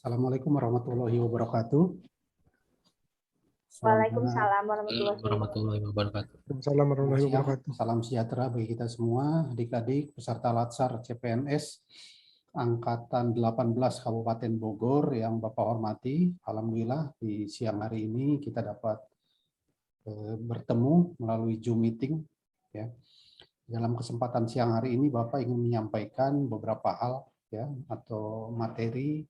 Assalamualaikum warahmatullahi wabarakatuh. Selamat Waalaikumsalam warahmatullahi wabarakatuh. Warahmatullahi wabarakatuh. Waalaikumsalam warahmatullahi wabarakatuh. salam sejahtera bagi kita semua, adik-adik peserta Latsar CPNS Angkatan 18 Kabupaten Bogor yang Bapak hormati. Alhamdulillah di siang hari ini kita dapat bertemu melalui Zoom meeting. Ya. Dalam kesempatan siang hari ini Bapak ingin menyampaikan beberapa hal ya atau materi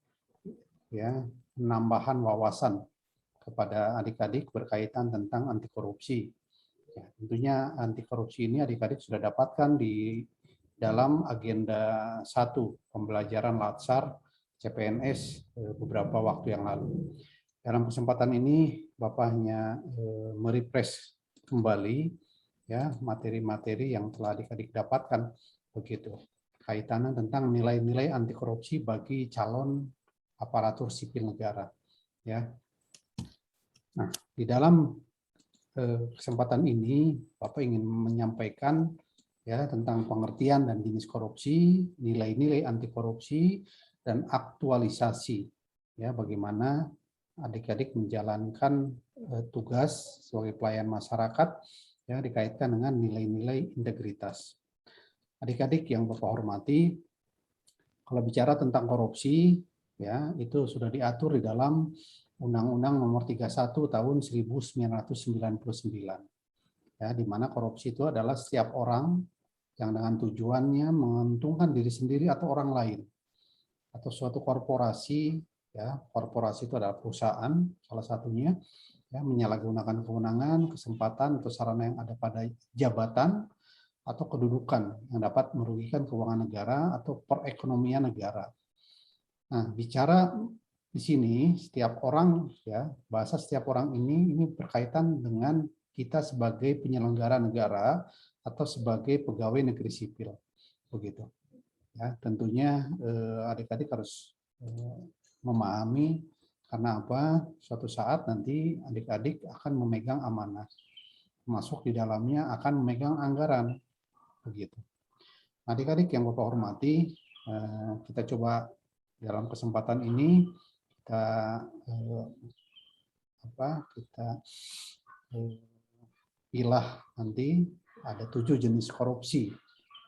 ya penambahan wawasan kepada adik-adik berkaitan tentang anti korupsi. Ya, tentunya anti korupsi ini adik-adik sudah dapatkan di dalam agenda 1 pembelajaran Latsar CPNS beberapa waktu yang lalu. Dalam kesempatan ini Bapak hanya merefresh kembali ya materi-materi yang telah adik-adik dapatkan begitu. Kaitannya tentang nilai-nilai anti korupsi bagi calon aparatur sipil negara ya. Nah, di dalam kesempatan ini Bapak ingin menyampaikan ya tentang pengertian dan jenis korupsi, nilai-nilai anti korupsi dan aktualisasi ya bagaimana adik-adik menjalankan tugas sebagai pelayan masyarakat ya dikaitkan dengan nilai-nilai integritas. Adik-adik yang Bapak hormati, kalau bicara tentang korupsi ya itu sudah diatur di dalam Undang-Undang Nomor 31 Tahun 1999. Ya, di mana korupsi itu adalah setiap orang yang dengan tujuannya menguntungkan diri sendiri atau orang lain atau suatu korporasi ya, korporasi itu adalah perusahaan salah satunya ya menyalahgunakan kewenangan, kesempatan atau sarana yang ada pada jabatan atau kedudukan yang dapat merugikan keuangan negara atau perekonomian negara. Nah, bicara di sini setiap orang ya, bahasa setiap orang ini berkaitan dengan kita sebagai penyelenggara negara atau sebagai pegawai negeri sipil. Begitu. Ya, tentunya adik-adik harus memahami karena apa? Suatu saat nanti adik-adik akan memegang amanah. Masuk di dalamnya akan memegang anggaran. Begitu. Adik-adik yang Bapak hormati, kita coba dalam kesempatan ini kita pilah nanti ada 7 jenis korupsi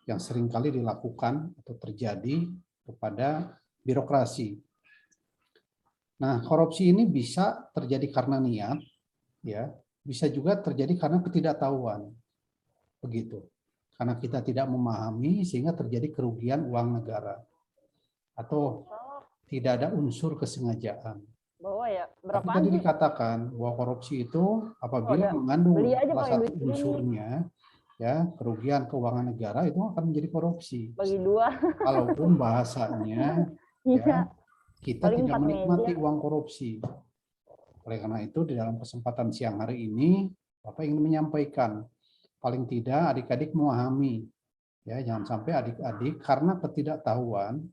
yang seringkali dilakukan atau terjadi kepada birokrasi. Nah, korupsi ini bisa terjadi karena niat, ya, bisa juga terjadi karena ketidaktahuan, begitu. Karena kita tidak memahami sehingga terjadi kerugian uang negara atau tidak ada unsur kesengajaan. Tapi tadi dikatakan bahwa korupsi itu apabila mengandung salah satu unsurnya, ya kerugian keuangan negara itu akan menjadi korupsi. Bagi 2. Walaupun bahasanya, ya kita tidak menikmati uang korupsi. Oleh karena itu di dalam kesempatan siang hari ini, Bapak ingin menyampaikan, paling tidak adik-adik memahami, ya jangan sampai adik-adik karena ketidaktahuan,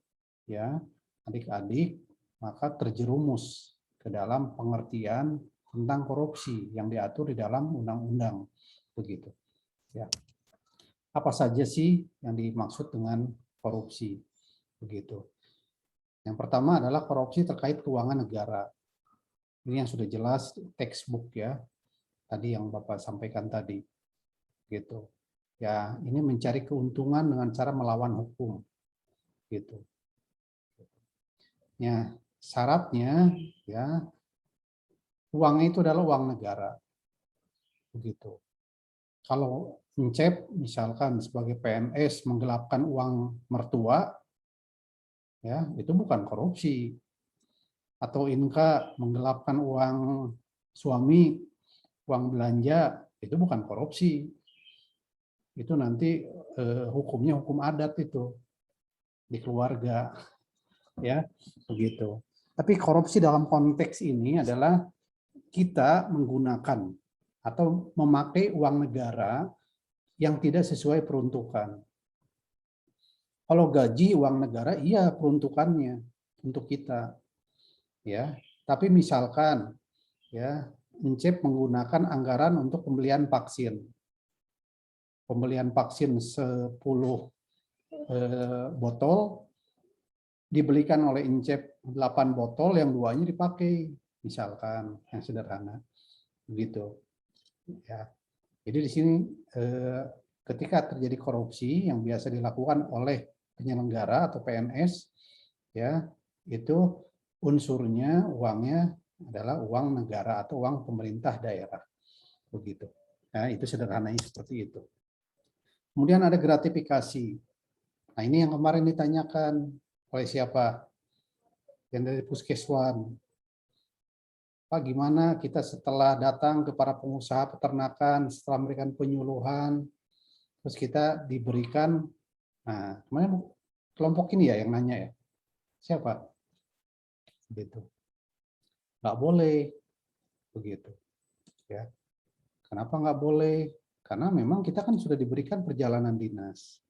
ya adik-adik maka terjerumus ke dalam pengertian tentang korupsi yang diatur di dalam undang-undang begitu. Ya. Apa saja sih yang dimaksud dengan korupsi? Begitu. Yang pertama adalah korupsi terkait keuangan negara. Ini yang sudah jelas textbook ya. Tadi yang Bapak sampaikan tadi. Gitu. Ya, ini mencari keuntungan dengan cara melawan hukum. Gitu. Ya, syaratnya ya uangnya itu adalah uang negara. Begitu. Kalau Encep misalkan sebagai PNS menggelapkan uang mertua ya, itu bukan korupsi. Atau Inka menggelapkan uang suami, uang belanja, itu bukan korupsi. Itu nanti hukumnya hukum adat itu di keluarga. Ya, begitu. Tapi korupsi dalam konteks ini adalah kita menggunakan atau memakai uang negara yang tidak sesuai peruntukan. Kalau gaji uang negara, iya peruntukannya untuk kita. Ya, tapi misalkan ya, Encep menggunakan anggaran untuk pembelian vaksin. Pembelian vaksin 10 botol dibelikan oleh Incep 8 botol, yang 2-nya dipakai, misalkan, yang sederhana, begitu. Ya. Jadi di sini ketika terjadi korupsi yang biasa dilakukan oleh penyelenggara atau PNS, ya itu unsurnya uangnya adalah uang negara atau uang pemerintah daerah, begitu. Nah, itu sederhananya seperti itu. Kemudian ada gratifikasi. Nah, ini yang kemarin ditanyakan oleh siapa? Yang dari Puskeswan. Pak, gimana kita setelah datang ke para pengusaha peternakan, setelah memberikan penyuluhan, terus kita diberikan, nah, kemarin kelompok ini ya yang nanya ya, siapa? Begitu. Nggak boleh, begitu. Ya. Kenapa nggak boleh? Karena memang kita kan sudah diberikan perjalanan dinas.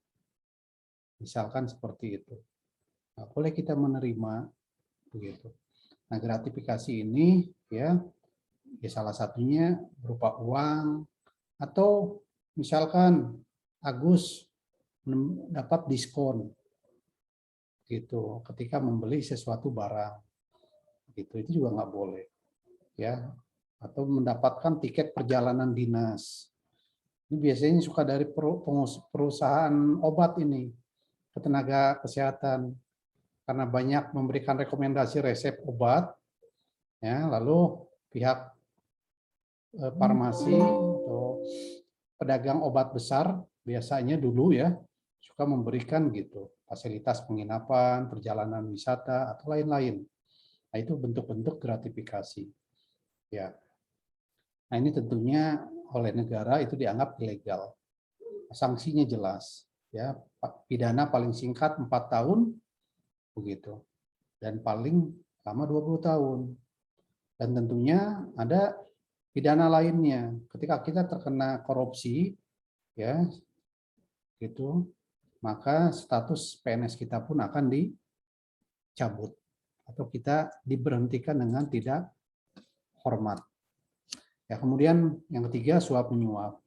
Misalkan seperti itu. Nggak boleh kita menerima, begitu. Nah, gratifikasi ini ya salah satunya berupa uang, atau misalkan Agus dapat diskon gitu ketika membeli sesuatu barang, gitu, itu juga nggak boleh, ya. Atau mendapatkan tiket perjalanan dinas. Ini biasanya suka dari perusahaan obat ini, tenaga kesehatan, karena banyak memberikan rekomendasi resep obat, ya, lalu pihak farmasi atau pedagang obat besar biasanya dulu ya suka memberikan gitu fasilitas penginapan, perjalanan wisata atau lain-lain. Nah, itu bentuk-bentuk gratifikasi. Ya. Nah, ini tentunya oleh negara itu dianggap ilegal. Sanksinya jelas, ya. Pidana paling singkat 4 tahun begitu. Dan paling lama 20 tahun. Dan tentunya ada pidana lainnya. Ketika kita terkena korupsi, ya, gitu, maka status PNS kita pun akan dicabut atau kita diberhentikan dengan tidak hormat. Ya, kemudian yang ketiga suap menyuap,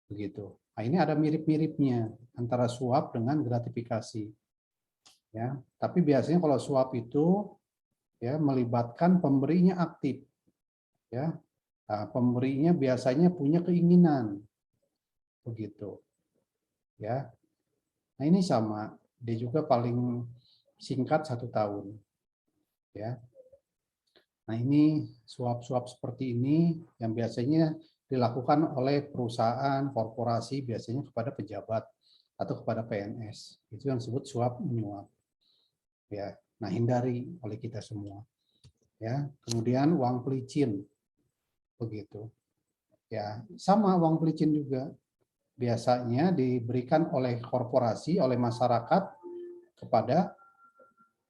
begitu. Nah, ini ada mirip-miripnya antara suap dengan gratifikasi. Ya, tapi biasanya kalau suap itu ya melibatkan pemberinya aktif. Ya, nah, pemberinya biasanya punya keinginan, begitu. Ya, nah ini sama, dia juga paling singkat 1 tahun. Ya, nah ini suap-suap seperti ini yang biasanya dilakukan oleh perusahaan, korporasi biasanya kepada pejabat atau kepada PNS. Itu yang disebut suap menyuap. Ya, nah hindari oleh kita semua. Ya, kemudian uang pelicin, begitu. Ya, sama uang pelicin juga biasanya diberikan oleh korporasi, oleh masyarakat kepada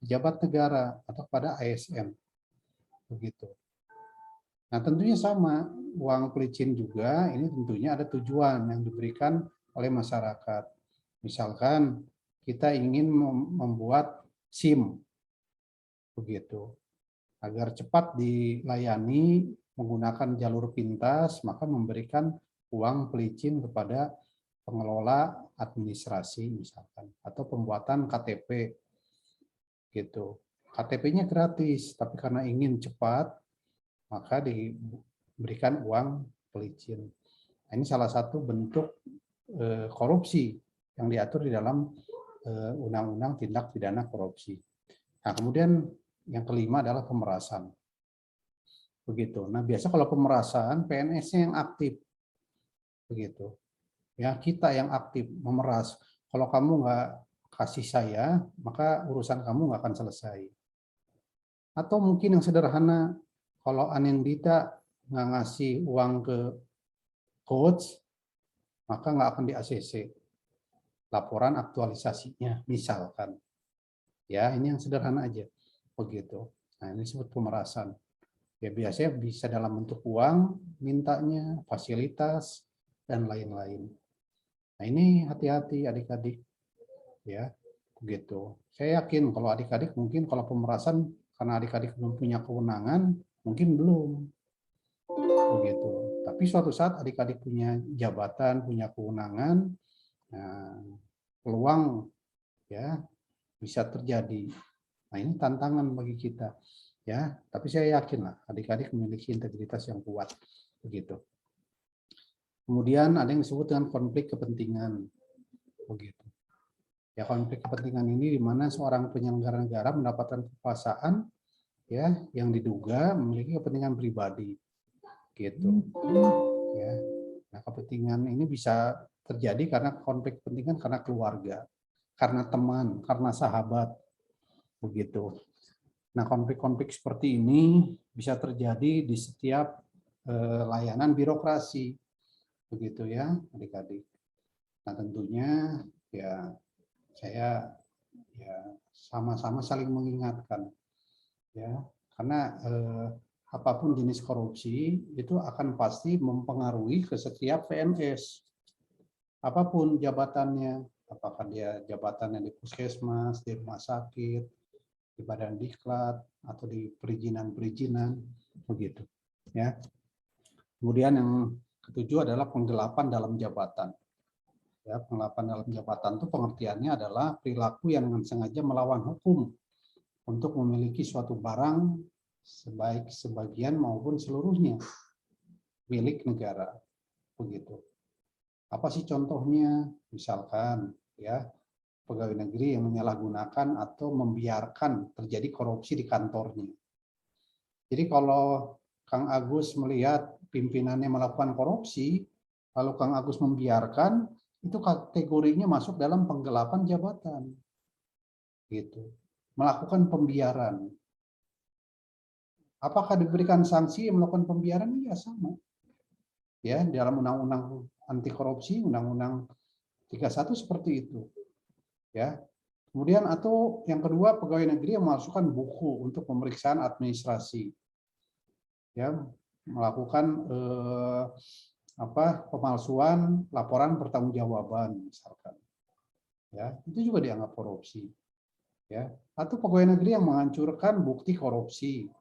pejabat negara atau kepada ASN, begitu. Nah, tentunya sama, uang pelicin juga ini tentunya ada tujuan yang diberikan oleh masyarakat. Misalkan kita ingin membuat SIM, begitu. Agar cepat dilayani menggunakan jalur pintas, maka memberikan uang pelicin kepada pengelola administrasi misalkan, atau pembuatan KTP, gitu. KTP-nya gratis, tapi karena ingin cepat, maka diberikan uang pelicin. Nah, ini salah satu bentuk korupsi yang diatur di dalam Undang-Undang Tindak Pidana Korupsi. Nah, kemudian yang kelima adalah pemerasan. Begitu. Nah, biasa kalau pemerasan PNS-nya yang aktif. Begitu. Ya, kita yang aktif memeras. Kalau kamu nggak kasih saya, maka urusan kamu nggak akan selesai. Atau mungkin yang sederhana, kalau Anindita nggak ngasih uang ke coach, maka nggak akan di ACC laporan aktualisasinya, misalkan. Ya, ini yang sederhana aja, begitu. Nah, ini disebut pemerasan. Ya, biasanya bisa dalam bentuk uang, mintanya, fasilitas, dan lain-lain. Nah, ini hati-hati adik-adik, ya, begitu. Saya yakin kalau adik-adik mungkin kalau pemerasan karena adik-adik belum punya kewenangan, mungkin belum, begitu. Tapi suatu saat adik-adik punya jabatan, punya kewenangan, nah, peluang ya bisa terjadi. Nah, ini tantangan bagi kita, ya. Tapi saya yakin lah adik-adik memiliki integritas yang kuat, begitu. Kemudian ada yang disebut dengan konflik kepentingan, begitu. Ya, konflik kepentingan ini di mana seorang penyelenggara negara mendapatkan kekuasaan, ya, yang diduga memiliki kepentingan pribadi, gitu. Ya. Nah, kepentingan ini bisa terjadi karena konflik kepentingan karena keluarga, karena teman, karena sahabat, begitu. Nah, konflik-konflik seperti ini bisa terjadi di setiap layanan birokrasi, begitu ya, adik-adik. Nah, tentunya ya saya ya sama-sama saling mengingatkan, ya, karena apapun jenis korupsi itu akan pasti mempengaruhi ke setiap PNS, apapun jabatannya, apakah dia jabatannya di puskesmas, di rumah sakit, di badan diklat, atau di perizinan-perizinan, begitu. Ya. Kemudian yang ketujuh adalah penggelapan dalam jabatan. Ya, penggelapan dalam jabatan itu pengertiannya adalah perilaku yang dengan sengaja melawan hukum untuk memiliki suatu barang sebaik sebagian maupun seluruhnya milik negara, begitu. Apa sih contohnya? Misalkan ya pegawai negeri yang menyalahgunakan atau membiarkan terjadi korupsi di kantornya. Jadi kalau Kang Agus melihat pimpinannya melakukan korupsi, lalu Kang Agus membiarkan, itu kategorinya masuk dalam penggelapan jabatan. Gitu. Melakukan pembiaran. Apakah diberikan sanksi yang melakukan pembiaran? Iya, sama. Ya, dalam undang-undang anti korupsi, undang-undang 31 seperti itu. Ya. Kemudian atau yang kedua, pegawai negeri yang memasukkan buku untuk pemeriksaan administrasi. Ya, melakukan pemalsuan laporan pertanggungjawaban misalkan. Ya, itu juga dianggap korupsi. Ya, atau pegawai negeri yang menghancurkan bukti korupsi.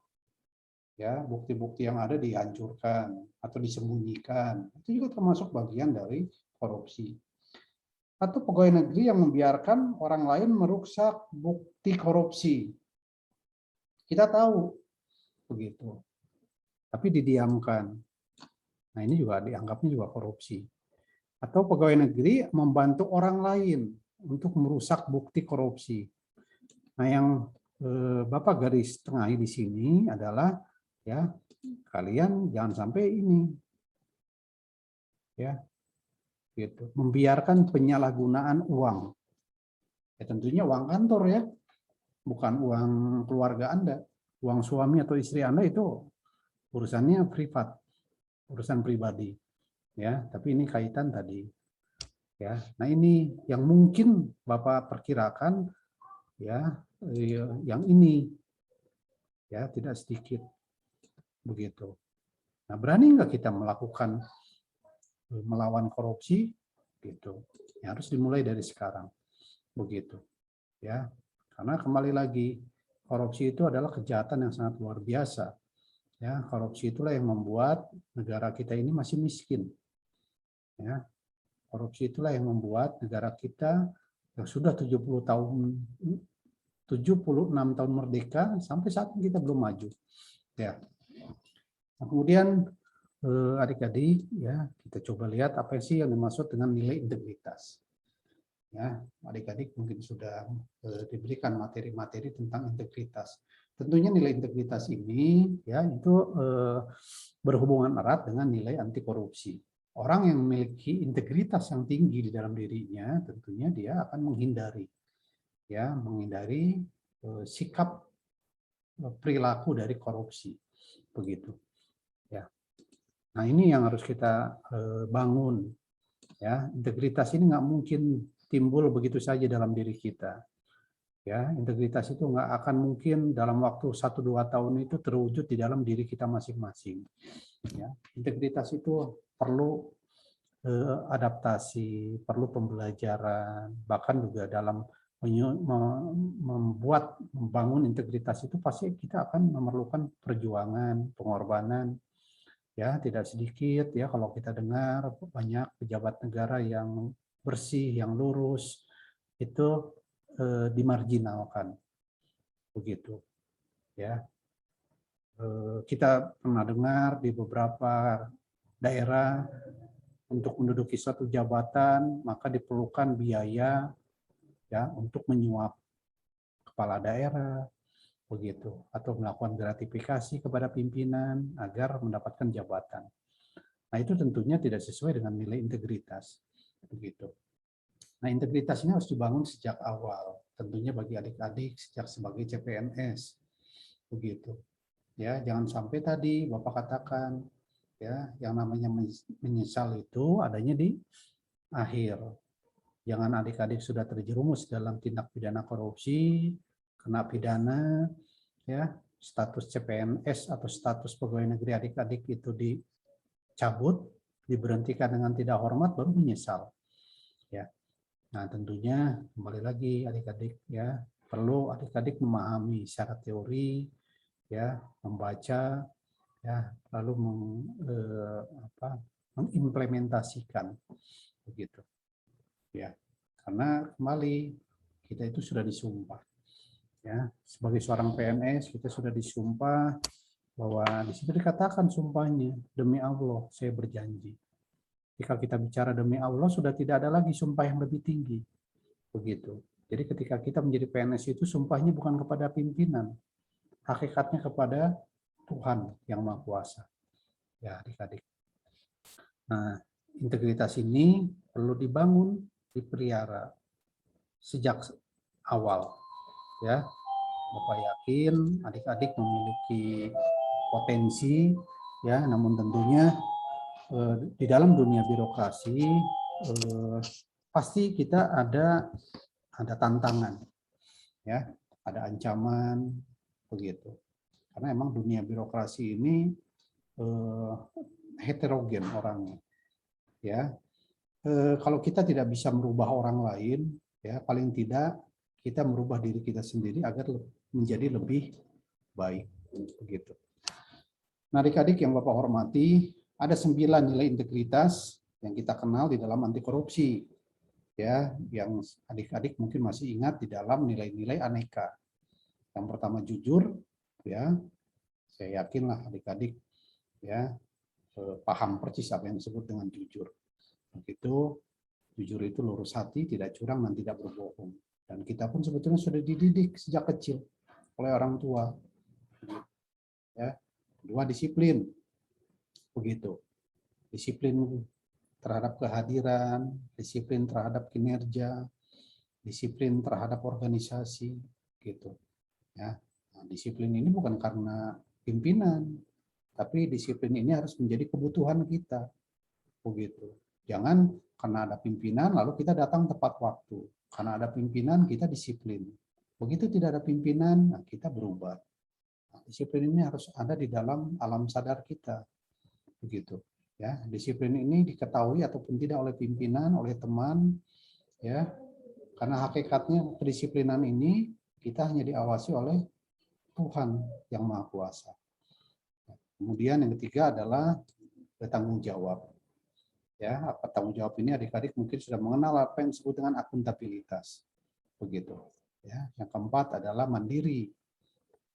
Ya, bukti-bukti yang ada dihancurkan atau disembunyikan. Itu juga termasuk bagian dari korupsi. Atau pegawai negeri yang membiarkan orang lain merusak bukti korupsi. Kita tahu begitu. Tapi didiamkan. Nah, ini juga dianggapnya juga korupsi. Atau pegawai negeri membantu orang lain untuk merusak bukti korupsi. Nah, yang Bapak garis tengahi di sini adalah ya kalian jangan sampai ini ya gitu membiarkan penyalahgunaan uang. Ya tentunya uang kantor ya, bukan uang keluarga Anda. Uang suami atau istri Anda itu urusannya privat, urusan pribadi. Ya, tapi ini kaitan tadi. Ya. Nah, ini yang mungkin Bapak perkirakan ya yang ini ya tidak sedikit begitu. Nah, berani nggak kita melawan korupsi gitu? Ya, harus dimulai dari sekarang begitu ya, karena kembali lagi korupsi itu adalah kejahatan yang sangat luar biasa ya. Korupsi itulah yang membuat negara kita ini masih miskin ya. Korupsi itulah yang membuat negara kita yang sudah 76 tahun merdeka sampai saat ini kita belum maju ya. Nah, kemudian adik-adik ya kita coba lihat apa sih yang dimaksud dengan nilai integritas ya. Adik-adik mungkin sudah diberikan materi-materi tentang integritas. Tentunya nilai integritas ini ya itu berhubungan erat dengan nilai anti korupsi. Orang yang memiliki integritas yang tinggi di dalam dirinya tentunya dia akan menghindari sikap perilaku dari korupsi begitu ya. Nah, ini yang harus kita bangun ya. Integritas ini nggak mungkin timbul begitu saja dalam diri kita ya. Integritas itu nggak akan mungkin dalam waktu 1-2 tahun itu terwujud di dalam diri kita masing-masing ya. Integritas itu perlu adaptasi, perlu pembelajaran, bahkan juga dalam membangun integritas itu pasti kita akan memerlukan perjuangan, pengorbanan ya, tidak sedikit ya kalau kita dengar banyak pejabat negara yang bersih, yang lurus itu dimarginalkan, begitu ya. Kita pernah dengar di beberapa daerah untuk menduduki suatu jabatan maka diperlukan biaya ya untuk menyuap kepala daerah, begitu, atau melakukan gratifikasi kepada pimpinan agar mendapatkan jabatan. Nah, itu tentunya tidak sesuai dengan nilai integritas, begitu. Nah, integritas ini harus dibangun sejak awal, tentunya bagi adik-adik sejak sebagai CPNS, begitu. Ya, jangan sampai tadi Bapak katakan ya, yang namanya menyesal itu adanya di akhir. Jangan adik-adik sudah terjerumus dalam tindak pidana korupsi, kena pidana, ya, status CPNS atau status pegawai negeri adik-adik itu dicabut, diberhentikan dengan tidak hormat, baru menyesal. Ya, nah tentunya kembali lagi adik-adik ya, perlu adik-adik memahami secara teori, ya, membaca, ya, lalu mengimplementasikan, begitu. Ya, karena kembali kita itu sudah disumpah. Ya, sebagai seorang PNS kita sudah disumpah bahwa di situ dikatakan sumpahnya, demi Allah saya berjanji. Jika kita bicara demi Allah sudah tidak ada lagi sumpah yang lebih tinggi. Begitu. Jadi ketika kita menjadi PNS itu sumpahnya bukan kepada pimpinan, hakikatnya kepada Tuhan yang Maha Kuasa. Ya, adik-adik. Nah, integritas ini perlu dibangun, dipelihara sejak awal. Ya, Bapak yakin adik-adik memiliki potensi, ya, namun tentunya di dalam dunia birokrasi pasti kita ada tantangan, ya, ada ancaman, begitu. Karena emang dunia birokrasi ini heterogen orangnya, ya. Kalau kita tidak bisa merubah orang lain, ya paling tidak kita merubah diri kita sendiri agar menjadi lebih baik, begitu. Nah, adik-adik yang Bapak hormati, ada 9 nilai integritas yang kita kenal di dalam anti korupsi, ya, yang adik-adik mungkin masih ingat di dalam nilai-nilai aneka. Yang pertama jujur, ya, saya yakinlah adik-adik ya paham persis apa yang disebut dengan jujur. Begitu, jujur itu lurus hati, tidak curang dan tidak berbohong. Dan kita pun sebetulnya sudah dididik sejak kecil oleh orang tua. Ya, kedua disiplin, begitu. Disiplin terhadap kehadiran, disiplin terhadap kinerja, disiplin terhadap organisasi, gitu. Ya, nah, disiplin ini bukan karena pimpinan, tapi disiplin ini harus menjadi kebutuhan kita, begitu. Jangan karena ada pimpinan lalu kita datang tepat waktu. Karena ada pimpinan kita disiplin. Begitu tidak ada pimpinan, nah kita berubah. Nah, disiplin ini harus ada di dalam alam sadar kita, begitu. Ya, disiplin ini diketahui ataupun tidak oleh pimpinan, oleh teman, ya. Karena hakikatnya kedisiplinan ini kita hanya diawasi oleh Tuhan yang Maha Kuasa. Kemudian yang ketiga adalah bertanggung jawab. Ya, apa tanggung jawab ini adik-adik mungkin sudah mengenal apa yang disebut dengan akuntabilitas. Begitu. Ya, yang keempat adalah mandiri.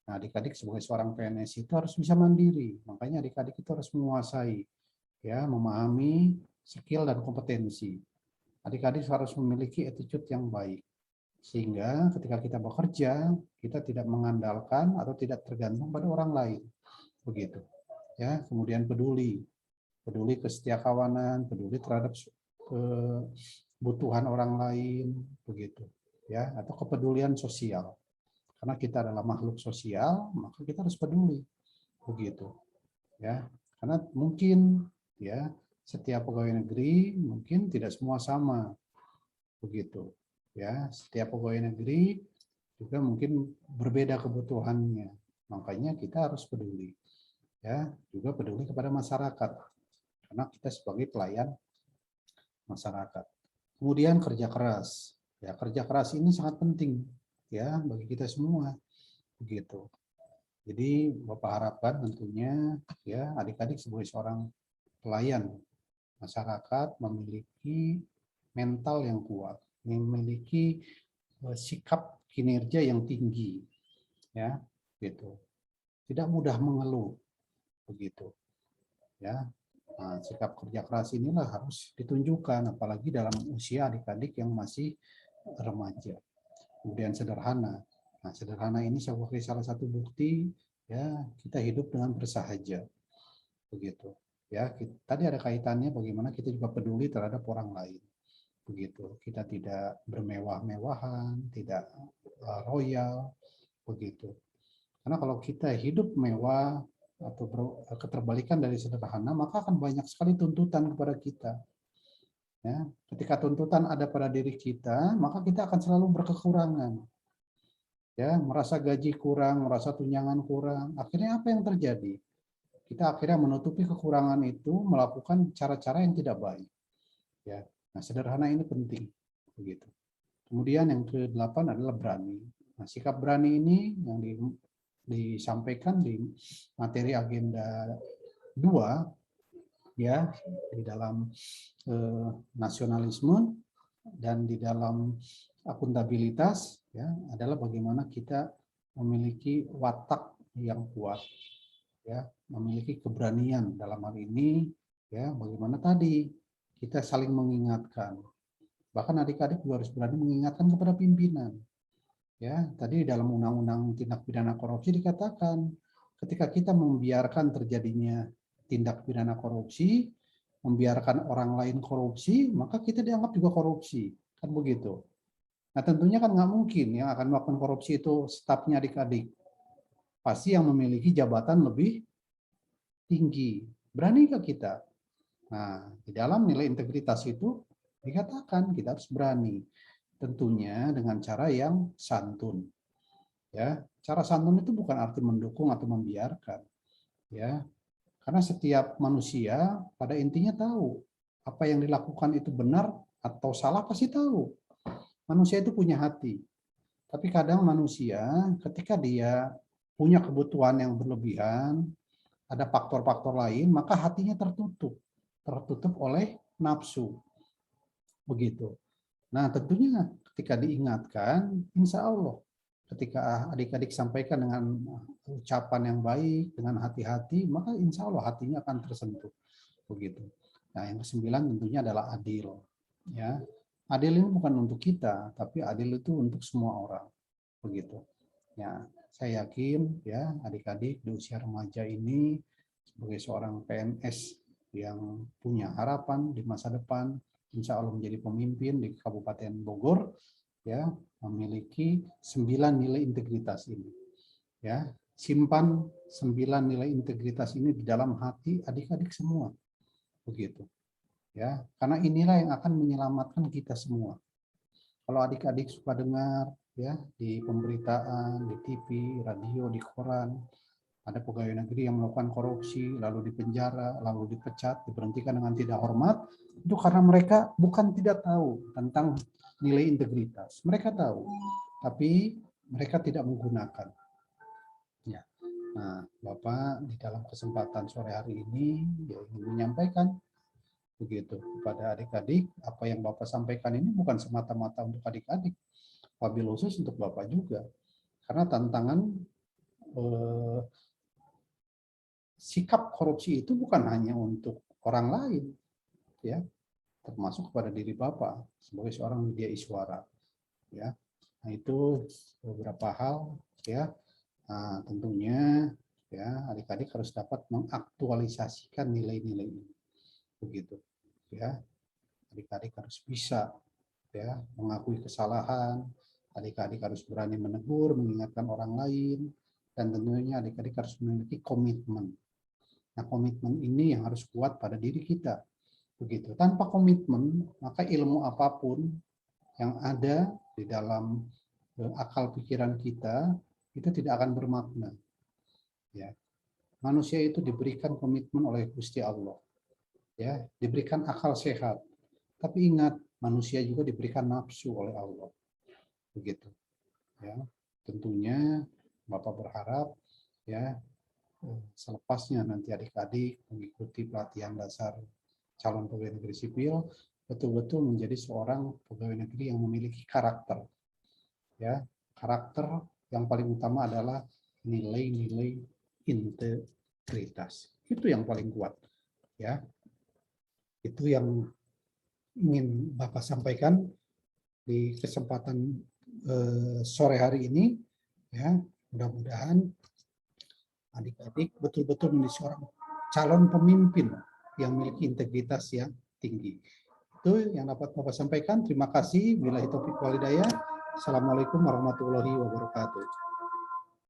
Nah, adik-adik sebagai seorang PNS itu harus bisa mandiri. Makanya adik-adik itu harus menguasai, ya, memahami skill dan kompetensi. Adik-adik harus memiliki attitude yang baik. Sehingga ketika kita bekerja, kita tidak mengandalkan atau tidak tergantung pada orang lain. Begitu. Ya, kemudian peduli kesetiakawanan, peduli terhadap kebutuhan orang lain, begitu. Ya, atau kepedulian sosial. Karena kita adalah makhluk sosial, maka kita harus peduli. Begitu. Ya, karena mungkin ya setiap pegawai negeri mungkin tidak semua sama. Begitu. Ya, setiap pegawai negeri juga mungkin berbeda kebutuhannya. Makanya kita harus peduli. Ya, juga peduli kepada masyarakat. Karena kita sebagai pelayan masyarakat. Kemudian kerja keras. Ya, kerja keras ini sangat penting ya bagi kita semua. Begitu. Jadi Bapak harapkan tentunya ya adik-adik sebagai seorang pelayan masyarakat memiliki mental yang kuat, memiliki sikap kinerja yang tinggi, ya, gitu. Tidak mudah mengeluh, begitu, ya. Nah, sikap kerja keras inilah harus ditunjukkan, apalagi dalam usia adik-adik yang masih remaja. Kemudian sederhana. Nah, sederhana ini sebagai salah satu bukti ya kita hidup dengan bersahaja, begitu. Ya, tadi ada kaitannya bagaimana kita juga peduli terhadap orang lain, begitu. Kita tidak bermewah-mewahan, tidak royal, begitu. Karena kalau kita hidup mewah atau keterbalikan dari sederhana, maka akan banyak sekali tuntutan kepada kita. Ya, ketika tuntutan ada pada diri kita, maka kita akan selalu berkekurangan. Ya, merasa gaji kurang, merasa tunjangan kurang. Akhirnya apa yang terjadi? Kita akhirnya menutupi kekurangan itu melakukan cara-cara yang tidak baik. Ya, nah sederhana ini penting, begitu. Kemudian yang ke-8 adalah berani. Nah, sikap berani ini yang disampaikan di materi agenda 2 ya di dalam nasionalisme dan di dalam akuntabilitas ya adalah bagaimana kita memiliki watak yang kuat ya, memiliki keberanian dalam hal ini ya, bagaimana tadi kita saling mengingatkan. Bahkan adik-adik juga harus berani mengingatkan kepada pimpinan. Ya, tadi dalam Undang-Undang Tindak Pidana Korupsi dikatakan ketika kita membiarkan terjadinya tindak pidana korupsi, membiarkan orang lain korupsi, maka kita dianggap juga korupsi, kan begitu. Nah, tentunya kan nggak mungkin yang akan melakukan korupsi itu stafnya adik-adik. Pasti yang memiliki jabatan lebih tinggi. Beranikah kita? Nah, di dalam nilai integritas itu dikatakan kita harus berani. Tentunya dengan cara yang santun. Ya, cara santun itu bukan arti mendukung atau membiarkan. Ya, karena setiap manusia pada intinya tahu apa yang dilakukan itu benar atau salah pasti tahu. Manusia itu punya hati. Tapi kadang manusia ketika dia punya kebutuhan yang berlebihan, ada faktor-faktor lain, maka hatinya tertutup oleh nafsu. Begitu. Nah, tentunya ketika diingatkan, insya Allah, ketika adik-adik sampaikan dengan ucapan yang baik, dengan hati-hati, maka insya Allah hatinya akan tersentuh. Begitu. Nah, yang ke-9 tentunya adalah adil. Ya, adil ini bukan untuk kita, tapi adil itu untuk semua orang. Begitu. Ya, saya yakin ya adik-adik di usia remaja ini sebagai seorang PNS yang punya harapan di masa depan, insya Allah menjadi pemimpin di Kabupaten Bogor, ya memiliki 9 nilai integritas ini. Ya, simpan 9 nilai integritas ini di dalam hati adik-adik semua, begitu. Ya, karena inilah yang akan menyelamatkan kita semua. Kalau adik-adik suka dengar ya di pemberitaan, di TV, radio, di koran, ada pegawai negeri yang melakukan korupsi, lalu dipenjara, lalu dipecat, diberhentikan dengan tidak hormat, itu karena mereka bukan tidak tahu tentang nilai integritas. Mereka tahu, tapi mereka tidak menggunakan. Ya. Nah, Bapak di dalam kesempatan sore hari ini ya, ingin menyampaikan begitu kepada adik-adik, apa yang Bapak sampaikan ini bukan semata-mata untuk adik-adik, wabil khusus untuk Bapak juga. Karena tantangan sikap korupsi itu bukan hanya untuk orang lain, ya, termasuk kepada diri Bapak sebagai seorang media iswara, ya. Nah, itu beberapa hal, ya. Nah, tentunya, ya, adik-adik harus dapat mengaktualisasikan nilai-nilai ini, begitu, ya. Adik-adik harus bisa, ya, mengakui kesalahan. Adik-adik harus berani menegur, mengingatkan orang lain, dan tentunya adik-adik harus memiliki komitmen. Nah, komitmen ini yang harus kuat pada diri kita. Begitu. Tanpa komitmen, maka ilmu apapun yang ada di dalam akal pikiran kita itu tidak akan bermakna. Ya. Manusia itu diberikan komitmen oleh Gusti Allah. Ya, diberikan akal sehat. Tapi ingat, manusia juga diberikan nafsu oleh Allah. Begitu. Ya. Tentunya Bapak berharap ya selepasnya nanti adik-adik mengikuti pelatihan dasar calon pegawai negeri sipil, betul-betul menjadi seorang pegawai negeri yang memiliki karakter. ya, karakter yang paling utama adalah nilai-nilai integritas. Itu yang paling kuat, ya. Itu yang ingin Bapak sampaikan di kesempatan sore hari ini, ya. Mudah-mudahan adik-adik betul-betul menjadi seorang calon pemimpin yang memiliki integritas yang tinggi. Itu yang dapat Bapak sampaikan. Terima kasih. Billahi taufiq wal hidayah. Assalamualaikum warahmatullahi wabarakatuh.